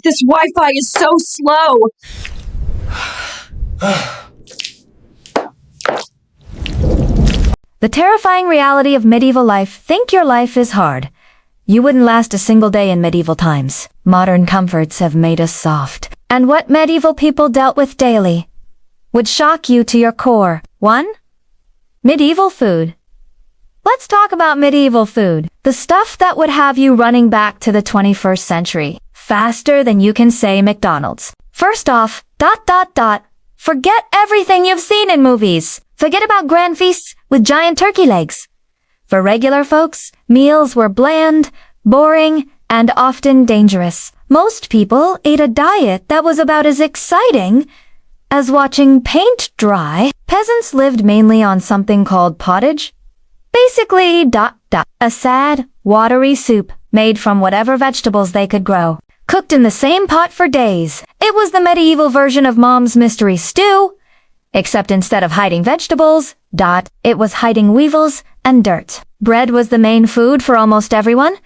This Wi-Fi is so slow. The terrifying reality of medieval life. Think your life is hard. You wouldn't last a single day in medieval times. Modern comforts have made us soft. And what medieval people dealt with daily would shock you to your core. 1. Medieval food. Let's talk about medieval food. The stuff that would have you running back to the 21st century. Faster than you can say McDonald's. First off, forget everything you've seen in movies. Forget about grand feasts with giant turkey legs. For regular folks, meals were bland, boring, and often dangerous. Most people ate a diet that was about as exciting as watching paint dry. Peasants lived mainly on something called pottage. Basically, a sad, watery soup made from whatever vegetables they could grow, cooked in the same pot for days. It was the medieval version of Mom's mystery stew, except instead of hiding vegetables, it was hiding weevils and dirt. Bread was the main food for almost everyone,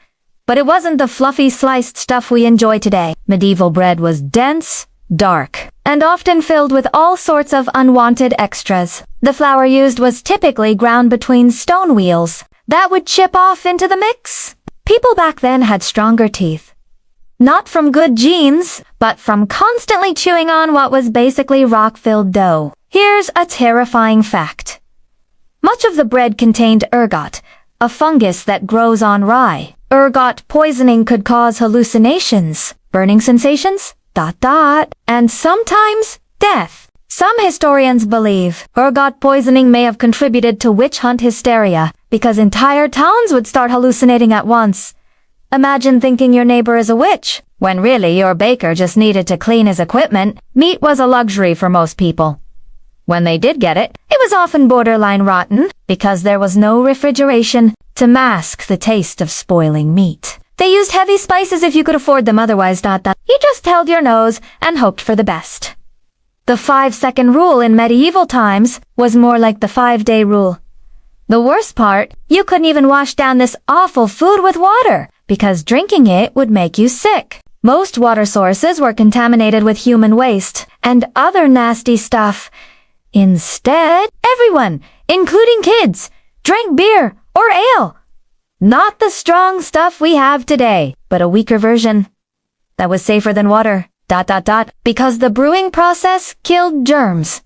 but it wasn't the fluffy sliced stuff we enjoy today. Medieval bread was dense, dark, and often filled with all sorts of unwanted extras. The flour used was typically ground between stone wheels that would chip off into the mix. People back then had stronger teeth. Not from good genes, but from constantly chewing on what was basically rock-filled dough. Here's a terrifying fact. Much of the bread contained ergot, a fungus that grows on rye. Ergot poisoning could cause hallucinations, burning sensations, and sometimes death. Some historians believe ergot poisoning may have contributed to witch hunt hysteria because entire towns would start hallucinating at once. Imagine thinking your neighbor is a witch, when really your baker just needed to clean his equipment. Meat was a luxury for most people. When they did get it, it was often borderline rotten because there was no refrigeration to mask the taste of spoiling meat. They used heavy spices if you could afford them, otherwise you just held your nose and hoped for the best. The 5-second rule in medieval times was more like the 5-day rule. The worst part, you couldn't even wash down this awful food with water because drinking it would make you sick. Most water sources were contaminated with human waste and other nasty stuff. Instead, everyone, including kids, drank beer or ale. Not the strong stuff we have today, but a weaker version that was safer than water, because the brewing process killed germs.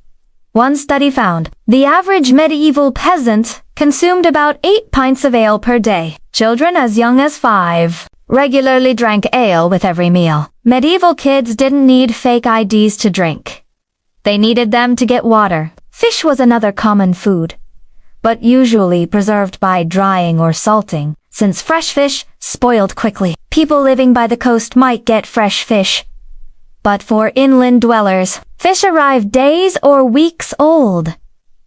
One study found the average medieval peasant consumed about 8 pints of ale per day. Children as young as 5 regularly drank ale with every meal. Medieval kids didn't need fake IDs to drink. They needed them to get water. Fish was another common food, but usually preserved by drying or salting, since fresh fish spoiled quickly. People living by the coast might get fresh fish, but for inland dwellers, fish arrived days or weeks old.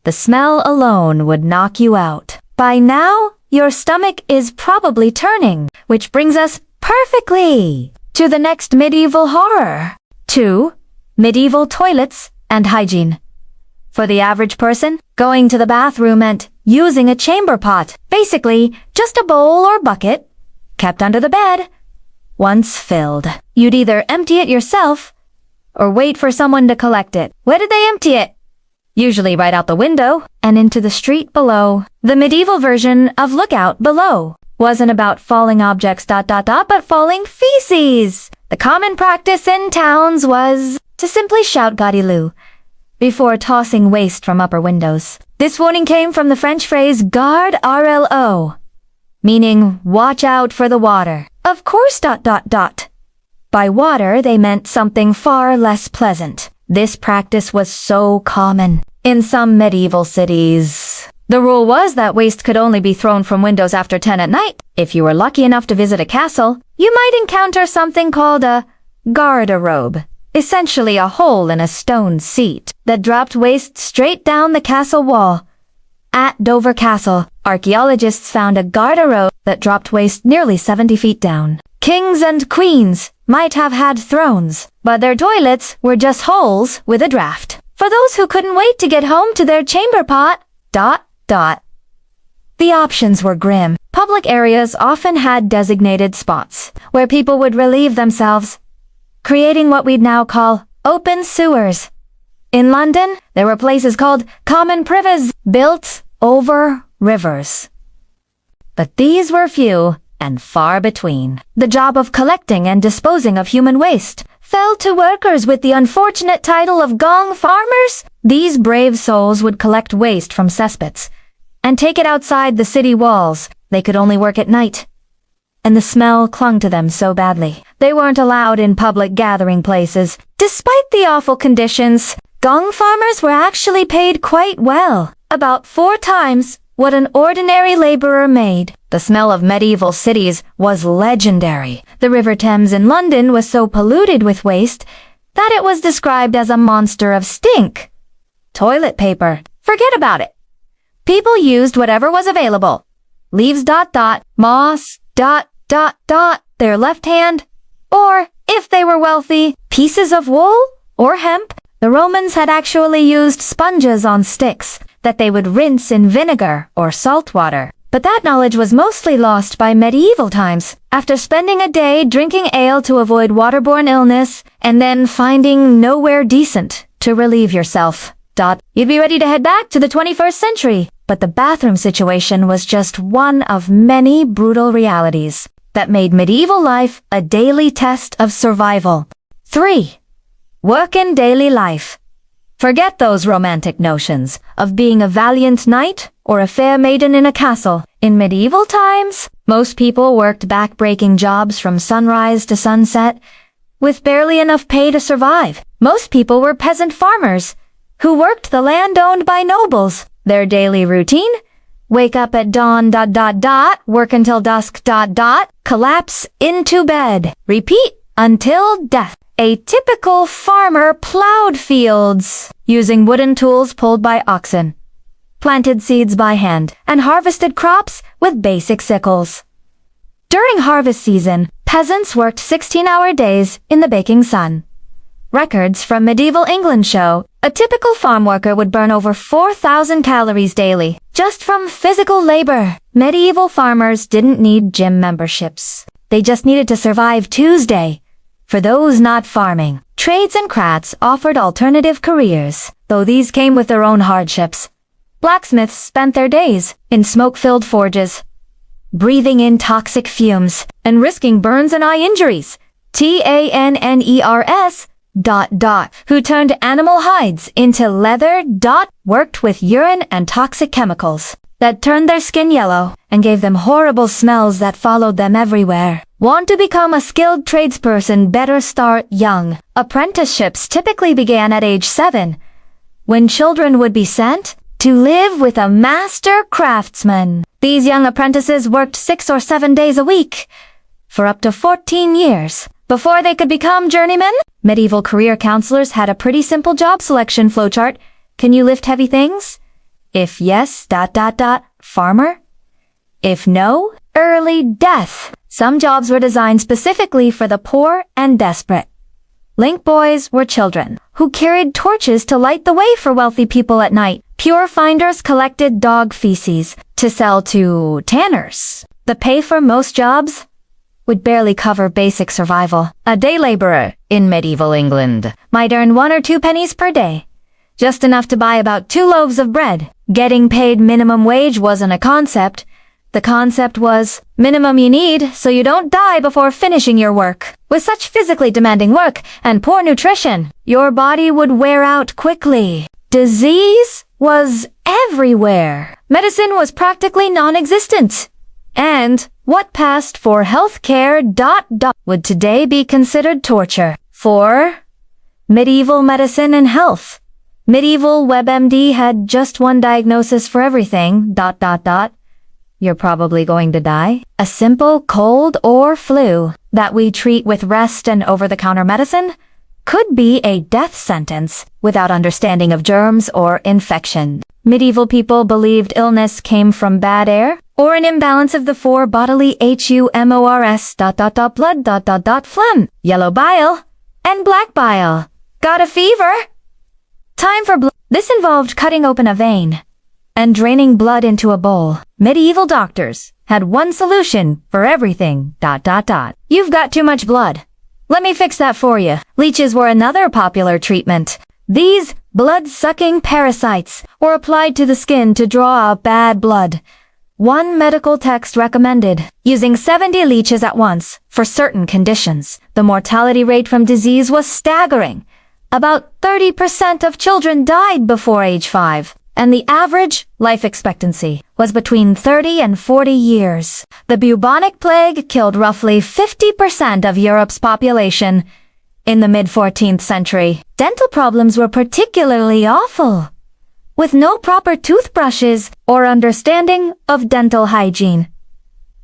The smell alone would knock you out. By now, your stomach is probably turning, which brings us perfectly to the next medieval horror. 2. Medieval toilets and hygiene. For the average person, going to the bathroom meant using a chamber pot, basically just a bowl or bucket, kept under the bed. Once filled, you'd either empty it yourself or wait for someone to collect it. Where did they empty it? Usually right out the window and into the street below. The medieval version of Look Out Below wasn't about falling objects but falling feces. The common practice in towns was to simply shout "Gaudilou" before tossing waste from upper windows. This warning came from the French phrase garde RLO, meaning watch out for the water. Of course, By water, they meant something far less pleasant. This practice was so common in some medieval cities. The rule was that waste could only be thrown from windows after 10 at night. If you were lucky enough to visit a castle, you might encounter something called a garderobe, essentially a hole in a stone seat that dropped waste straight down the castle wall. At Dover Castle, archaeologists found a garderobe that dropped waste nearly 70 feet down. Kings and queens might have had thrones, but their toilets were just holes with a draft. For those who couldn't wait to get home to their chamber pot, The options were grim. Public areas often had designated spots where people would relieve themselves. creating what we'd now call open sewers. In London, there were places called common privies built over rivers. But these were few and far between. The job of collecting and disposing of human waste fell to workers with the unfortunate title of gong farmers. These brave souls would collect waste from cesspits and take it outside the city walls. They could only work at night, and the smell clung to them so badly. They weren't allowed in public gathering places. Despite the awful conditions, gong farmers were actually paid quite well, about 4 times what an ordinary laborer made. The smell of medieval cities was legendary. The River Thames in London was so polluted with waste that it was described as a monster of stink. Toilet paper. Forget about it. People used whatever was available. Leaves ... moss ... their left hand, or, if they were wealthy, pieces of wool or hemp. The Romans had actually used sponges on sticks that they would rinse in vinegar or salt water. But that knowledge was mostly lost by medieval times. After spending a day drinking ale to avoid waterborne illness, and then finding nowhere decent to relieve yourself, you'd be ready to head back to the 21st century. But the bathroom situation was just one of many brutal realities that made medieval life a daily test of survival. 3. Work in daily life. Forget those romantic notions of being a valiant knight or a fair maiden in a castle. In medieval times, most people worked back-breaking jobs from sunrise to sunset, with barely enough pay to survive. Most people were peasant farmers who worked the land owned by nobles. Their daily routine: wake up at dawn ... work until dusk ... collapse into bed. Repeat until death. A typical farmer plowed fields using wooden tools pulled by oxen, planted seeds by hand, and harvested crops with basic sickles. During harvest season, peasants worked 16-hour days in the baking sun. Records from medieval England show a typical farm worker would burn over 4,000 calories daily, just from physical labor. Medieval farmers didn't need gym memberships. They just needed to survive Tuesday. For those not farming, trades and crafts offered alternative careers, though these came with their own hardships. Blacksmiths spent their days in smoke-filled forges, breathing in toxic fumes and risking burns and eye injuries. Tanners ... who turned animal hides into leather ... worked with urine and toxic chemicals that turned their skin yellow and gave them horrible smells that followed them everywhere. Want to become a skilled tradesperson? Better start young. Apprenticeships typically began at age 7, when children would be sent to live with a master craftsman. These young apprentices worked 6 or 7 days a week for up to 14 years before they could become journeymen. Medieval career counselors had a pretty simple job selection flowchart. Can you lift heavy things? If yes, ... farmer. If no, early death. Some jobs were designed specifically for the poor and desperate. Link boys were children who carried torches to light the way for wealthy people at night. Pure finders collected dog feces to sell to tanners. The pay for most jobs would barely cover basic survival. A day laborer in medieval England might earn 1 or 2 pennies per day, just enough to buy about 2 loaves of bread. Getting paid minimum wage wasn't a concept. The concept was minimum you need so you don't die before finishing your work. With such physically demanding work and poor nutrition, your body would wear out quickly. Disease was everywhere. Medicine was practically non-existent. And what passed for healthcare ... would today be considered torture. 4. Medieval medicine and health. Medieval WebMD had just one diagnosis for everything ... You're probably going to die. A simple cold or flu that we treat with rest and over-the-counter medicine could be a death sentence without understanding of germs or infection. Medieval people believed illness came from bad air or an imbalance of the 4 bodily HUMORS ... blood ... phlegm, yellow bile, and black bile. Got a fever? Time for blood. This involved cutting open a vein and draining blood into a bowl. Medieval doctors had one solution for everything ... You've got too much blood. Let me fix that for you. Leeches were another popular treatment. These blood-sucking parasites were applied to the skin to draw out bad blood. One medical text recommended using 70 leeches at once for certain conditions. The mortality rate from disease was staggering. About 30% of children died before age 5, and the average life expectancy was between 30 and 40 years. The bubonic plague killed roughly 50% of Europe's population in the mid-14th century. Dental problems were particularly awful, with no proper toothbrushes or understanding of dental hygiene.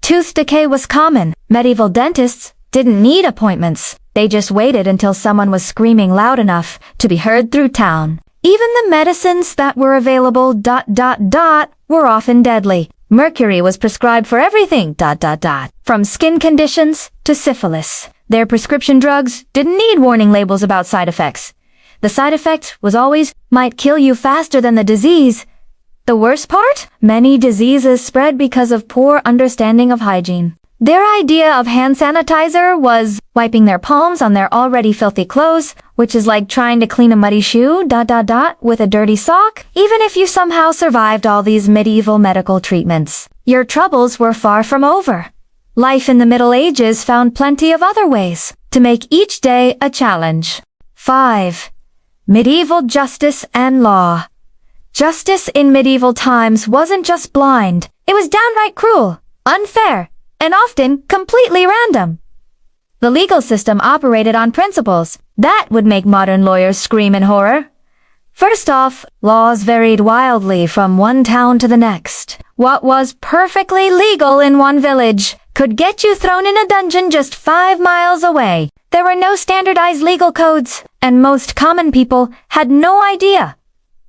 Tooth decay was common. Medieval dentists didn't need appointments. They just waited until someone was screaming loud enough to be heard through town. Even the medicines that were available were often deadly. Mercury was prescribed for everything from skin conditions to syphilis. Their prescription drugs didn't need warning labels about side effects. The side effect was always, might kill you faster than the disease. The worst part? Many diseases spread because of poor understanding of hygiene. Their idea of hand sanitizer was wiping their palms on their already filthy clothes, which is like trying to clean a muddy shoe, with a dirty sock. Even if you somehow survived all these medieval medical treatments, your troubles were far from over. Life in the Middle Ages found plenty of other ways to make each day a challenge. 5. Medieval justice and law. Justice in medieval times wasn't just blind, it was downright cruel, unfair, and often completely random. The legal system operated on principles that would make modern lawyers scream in horror. First off, laws varied wildly from one town to the next. What was perfectly legal in one village could get you thrown in a dungeon just 5 miles away. There were no standardized legal codes, and most common people had no idea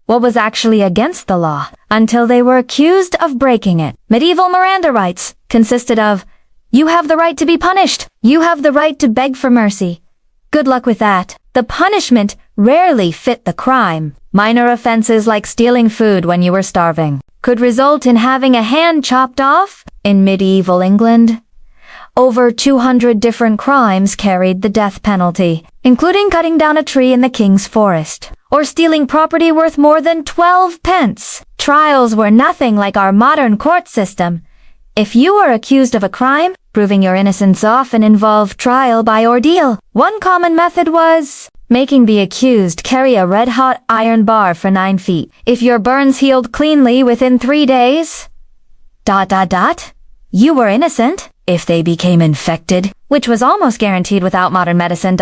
what was actually against the law until they were accused of breaking it. Medieval Miranda rights consisted of, you have the right to be punished. You have the right to beg for mercy. Good luck with that. The punishment rarely fit the crime. Minor offenses like stealing food when you were starving could result in having a hand chopped off. In medieval England, over 200 different crimes carried the death penalty, including cutting down a tree in the king's forest, or stealing property worth more than 12 pence. Trials were nothing like our modern court system. If you were accused of a crime, proving your innocence often involved trial by ordeal. One common method was making the accused carry a red-hot iron bar for 9 feet. If your burns healed cleanly within 3 days, you were innocent. If they became infected, which was almost guaranteed without modern medicine,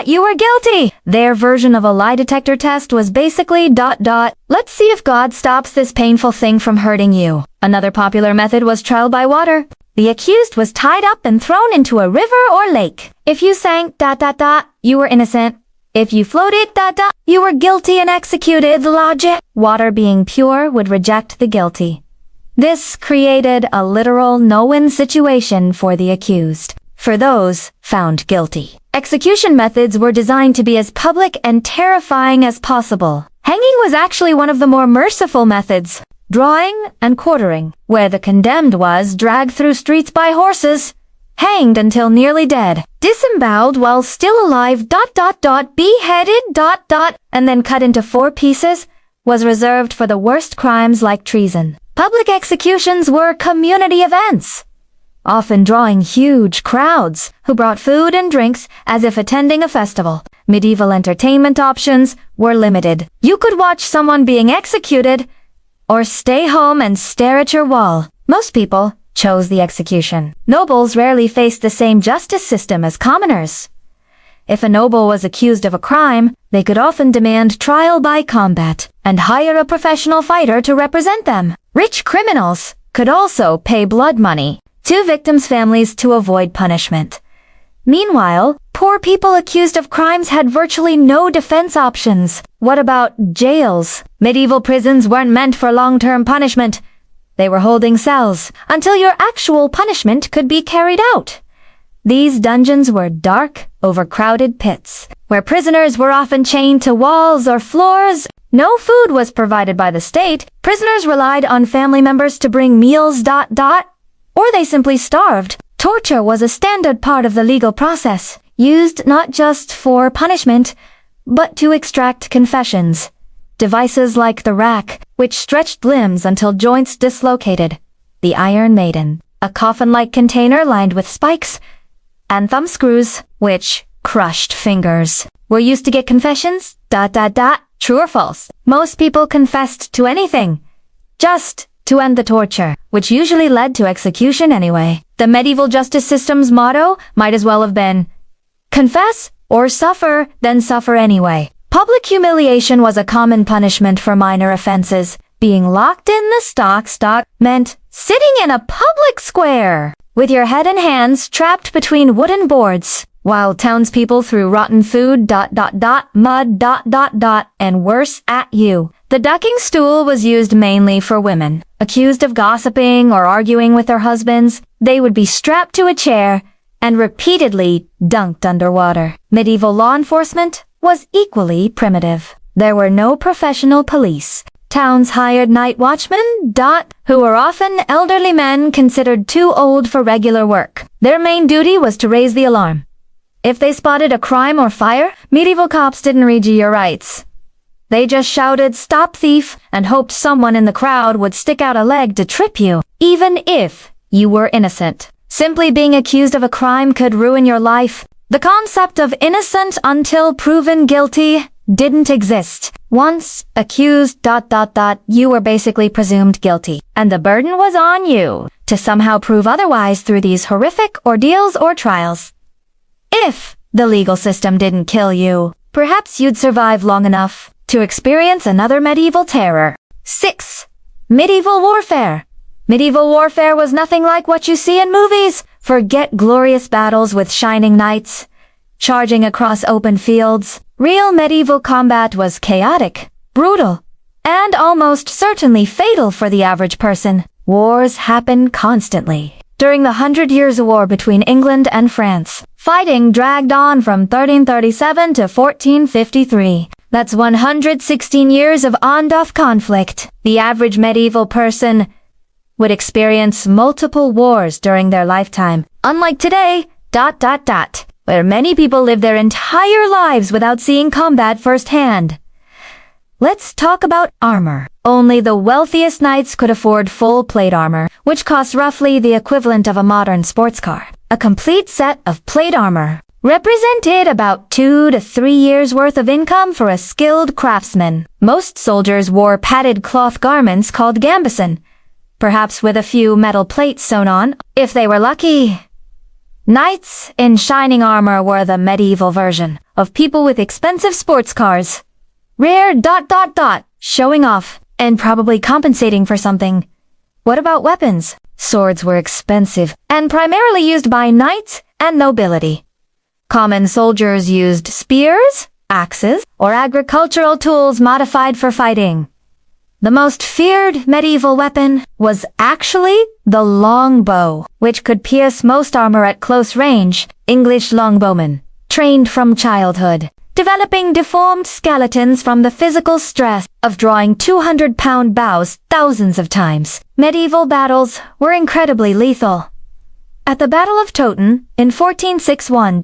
you were guilty. Their version of a lie detector test was basically let's see if God stops this painful thing from hurting you. Another popular method was trial by water. The accused was tied up and thrown into a river or lake. If you sank, you were innocent. If you floated, you were guilty and executed. Logic. Water being pure would reject the guilty. This created a literal no-win situation for the accused, for those found guilty. Execution methods were designed to be as public and terrifying as possible. Hanging was actually one of the more merciful methods. Drawing and quartering, where the condemned was dragged through streets by horses, hanged until nearly dead, disemboweled while still alive, beheaded, and then cut into 4 pieces, was reserved for the worst crimes like treason. Public executions were community events, often drawing huge crowds who brought food and drinks as if attending a festival. Medieval entertainment options were limited. You could watch someone being executed or stay home and stare at your wall. Most people chose the execution. Nobles rarely faced the same justice system as commoners. If a noble was accused of a crime, they could often demand trial by combat and hire a professional fighter to represent them. Rich criminals could also pay blood money to victims' families to avoid punishment. Meanwhile, poor people accused of crimes had virtually no defense options. What about jails? Medieval prisons weren't meant for long-term punishment. They were holding cells until your actual punishment could be carried out. These dungeons were dark, overcrowded pits, where prisoners were often chained to walls or floors. No food was provided by the state. Prisoners relied on family members to bring meals, or they simply starved. Torture was a standard part of the legal process. used not just for punishment, but to extract confessions. Devices like the rack, which stretched limbs until joints dislocated, the Iron Maiden, a coffin-like container lined with spikes, and thumb screws, which crushed fingers, were used to get confessions, true or false. Most people confessed to anything, just to end the torture, which usually led to execution anyway. The medieval justice system's motto might as well have been, confess or suffer, then suffer anyway. Public humiliation was a common punishment for minor offenses. Being locked in the stock meant sitting in a public square, with your head and hands trapped between wooden boards, while townspeople threw rotten food, mud, and worse at you. The ducking stool was used mainly for women. Accused of gossiping or arguing with their husbands, they would be strapped to a chair and repeatedly dunked underwater. Medieval law enforcement was equally primitive. There were no professional police. Towns hired night watchmen, who were often elderly men considered too old for regular work. Their main duty was to raise the alarm. If they spotted a crime or fire, medieval cops didn't read you your rights. They just shouted, "Stop thief," and hoped someone in the crowd would stick out a leg to trip you, even if you were innocent. Simply being accused of a crime could ruin your life. The concept of innocent until proven guilty didn't exist. Once accused, you were basically presumed guilty, and the burden was on you to somehow prove otherwise through these horrific ordeals or trials. If the legal system didn't kill you, perhaps you'd survive long enough to experience another medieval terror. 6. Medieval warfare. Medieval warfare was nothing like what you see in movies. Forget glorious battles with shining knights charging across open fields. Real medieval combat was chaotic, brutal, and almost certainly fatal for the average person. Wars happened constantly. During the 100 Years' War between England and France, fighting dragged on from 1337 to 1453. That's 116 years of on-off conflict. The average medieval person would experience multiple wars during their lifetime. Unlike today, where many people live their entire lives without seeing combat firsthand. Let's talk about armor. Only the wealthiest knights could afford full plate armor, which cost roughly the equivalent of a modern sports car. A complete set of plate armor represented about 2 to 3 years' worth of income for a skilled craftsman. Most soldiers wore padded cloth garments called gambeson, perhaps with a few metal plates sewn on, if they were lucky. Knights in shining armor were the medieval version of people with expensive sports cars. Rare ... showing off and probably compensating for something. What about weapons? Swords were expensive and primarily used by knights and nobility. Common soldiers used spears, axes, or agricultural tools modified for fighting. The most feared medieval weapon was actually the longbow, which could pierce most armor at close range. English longbowmen, trained from childhood, developing deformed skeletons from the physical stress of drawing 200-pound bows thousands of times. Medieval battles were incredibly lethal. At the Battle of Toten in 1461,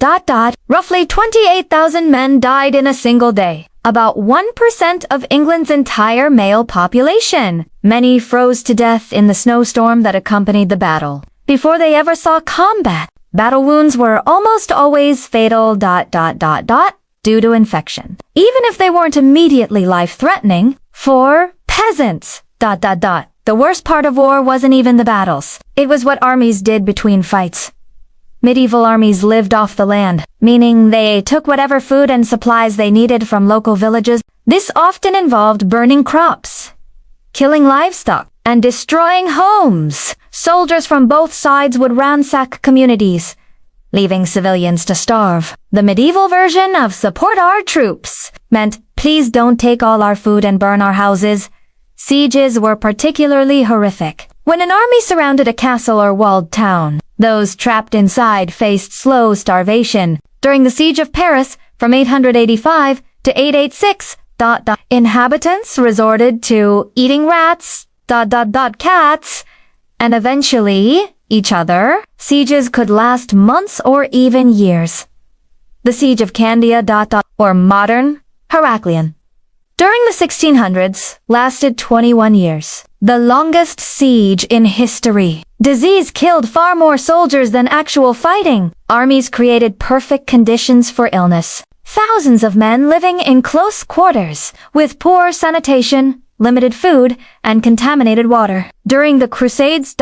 roughly 28,000 men died in a single day. About 1% of England's entire male population. Many froze to death in the snowstorm that accompanied the battle. Before they ever saw combat, battle wounds were almost always fatal ... due to infection. Even if they weren't immediately life-threatening, for peasants ... The worst part of war wasn't even the battles. It was what armies did between fights. Medieval armies lived off the land, meaning they took whatever food and supplies they needed from local villages. This often involved burning crops, killing livestock, and destroying homes. Soldiers from both sides would ransack communities, leaving civilians to starve. The medieval version of "support our troops" meant, please don't take all our food and burn our houses. Sieges were particularly horrific. When an army surrounded a castle or walled town, those trapped inside faced slow starvation. During the Siege of Paris, from 885 to 886, inhabitants resorted to eating rats, cats, and eventually each other. Sieges could last months or even years. the Siege of Candia or modern Heraclion. During the 1600s, lasted 21 years, the longest siege in history. Disease killed far more soldiers than actual fighting. Armies created perfect conditions for illness. Thousands of men living in close quarters, with poor sanitation, limited food, and contaminated water. During the Crusades,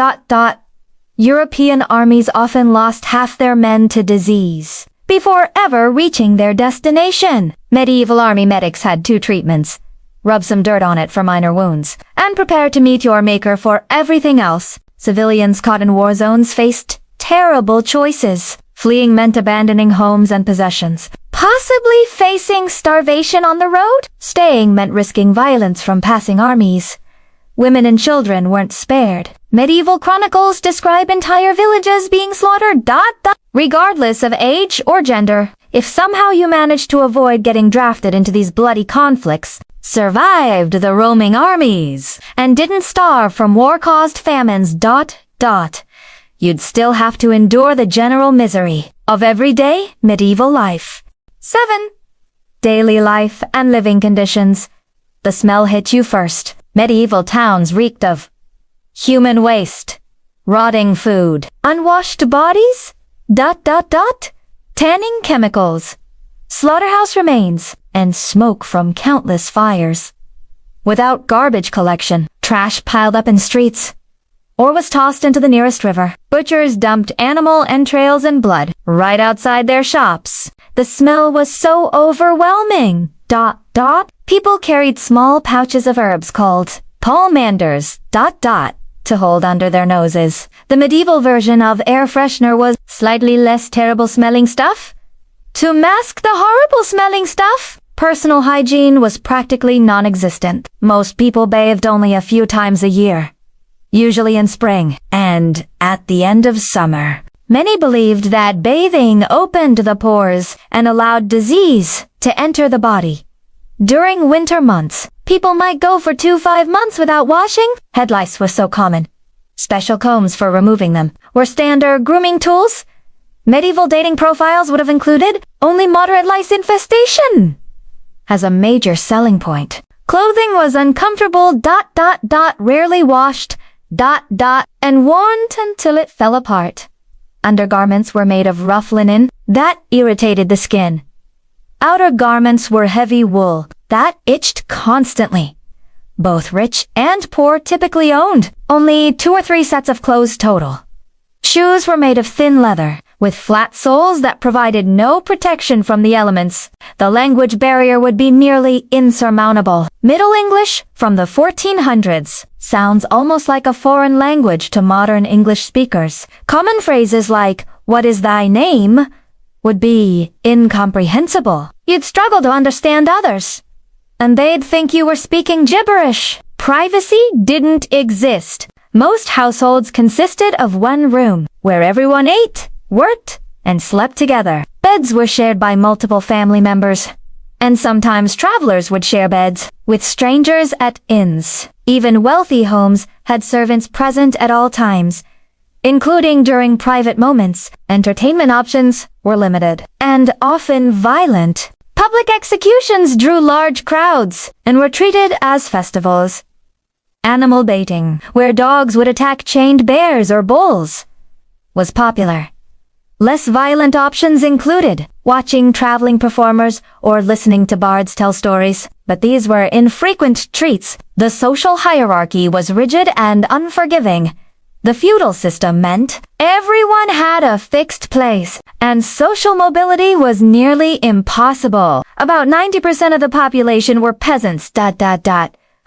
European armies often lost half their men to disease before ever reaching their destination. Medieval army medics had two treatments: rub some dirt on it for minor wounds, and prepare to meet your maker for everything else. Civilians caught in war zones faced terrible choices. Fleeing meant abandoning homes and possessions, possibly facing starvation on the road. Staying meant risking violence from passing armies. Women and children weren't spared. Medieval chronicles describe entire villages being slaughtered, regardless of age or gender. If somehow you managed to avoid getting drafted into these bloody conflicts, survived the roaming armies, and didn't starve from war-caused famines, you'd still have to endure the general misery of everyday medieval life. 7. Daily life and living conditions. The smell hit you first. Medieval towns reeked of human waste, rotting food, unwashed bodies, tanning chemicals, slaughterhouse remains, and smoke from countless fires. Without garbage collection, trash piled up in streets, or was tossed into the nearest river. Butchers dumped animal entrails and blood right outside their shops. The smell was so overwhelming. People carried small pouches of herbs called palmanders, to hold under their noses. The medieval version of air freshener was slightly less terrible smelling stuff to mask the horrible smelling stuff. Personal hygiene was practically non-existent. Most people bathed only a few times a year, usually in spring and at the end of summer. Many believed that bathing opened the pores and allowed disease to enter the body. During winter months, people might go for 5 months without washing. Head lice was so common. Special combs for removing them were standard grooming tools. Medieval dating profiles would have included only moderate lice infestation as a major selling point. Clothing was uncomfortable, rarely washed, and worn until it fell apart. Undergarments were made of rough linen that irritated the skin. Outer garments were heavy wool that itched constantly. Both rich and poor typically owned only 2 or 3 sets of clothes total. Shoes were made of thin leather, with flat soles that provided no protection from the elements. The language barrier would be nearly insurmountable. Middle English from the 1400s sounds almost like a foreign language to modern English speakers. Common phrases like, "What is thy name?" would be incomprehensible. You'd struggle to understand others, and they'd think you were speaking gibberish. Privacy didn't exist. Most households consisted of one room, where everyone ate, worked, and slept together. Beds were shared by multiple family members, and sometimes travelers would share beds with strangers at inns. Even wealthy homes had servants present at all times, including during private moments. Entertainment options were limited and often violent. Public executions drew large crowds and were treated as festivals. Animal baiting, where dogs would attack chained bears or bulls, was popular. Less violent options included watching traveling performers or listening to bards tell stories, but these were infrequent treats. The social hierarchy was rigid and unforgiving. The feudal system meant everyone had a fixed place, and social mobility was nearly impossible. About 90% of the population were peasants,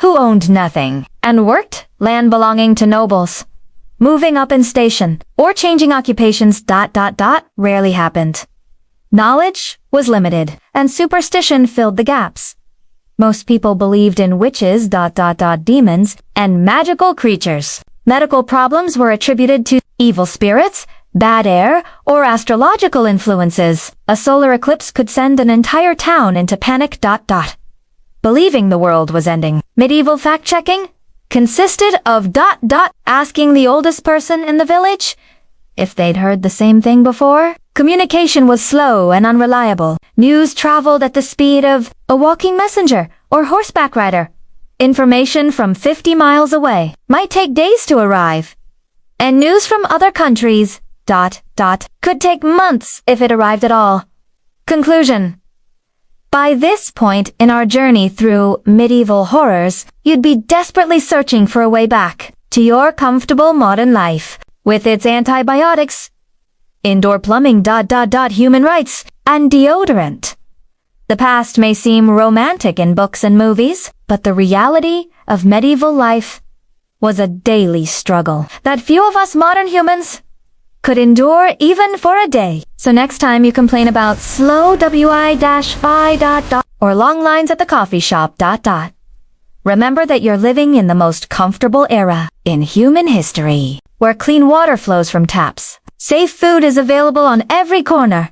who owned nothing and worked land belonging to nobles. Moving up in station or changing occupations, rarely happened. Knowledge was limited, and superstition filled the gaps. Most people believed in witches, demons, and magical creatures. Medical problems were attributed to evil spirits, bad air, or astrological influences. A solar eclipse could send an entire town into panic, believing the world was ending. Medieval fact-checking consisted of asking the oldest person in the village if they'd heard the same thing before. Communication was slow and unreliable. News traveled at the speed of a walking messenger or horseback rider. Information from 50 miles away might take days to arrive. And news from other countries, could take months if it arrived at all. Conclusion. By this point in our journey through medieval horrors, you'd be desperately searching for a way back to your comfortable modern life, with its antibiotics, indoor plumbing, human rights, and deodorant. The past may seem romantic in books and movies, but the reality of medieval life was a daily struggle that few of us modern humans could endure even for a day. So next time you complain about slow wi-fi ... or long lines at the coffee shop ... remember that you're living in the most comfortable era in human history, where clean water flows from taps, safe food is available on every corner,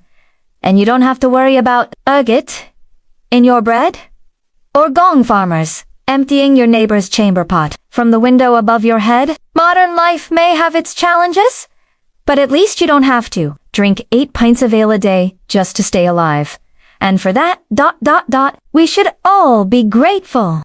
and you don't have to worry about agate in your bread, or gong farmers emptying your neighbor's chamber pot from the window above your head. Modern life may have its challenges, but at least you don't have to drink 8 pints of ale a day just to stay alive. And for that, we should all be grateful.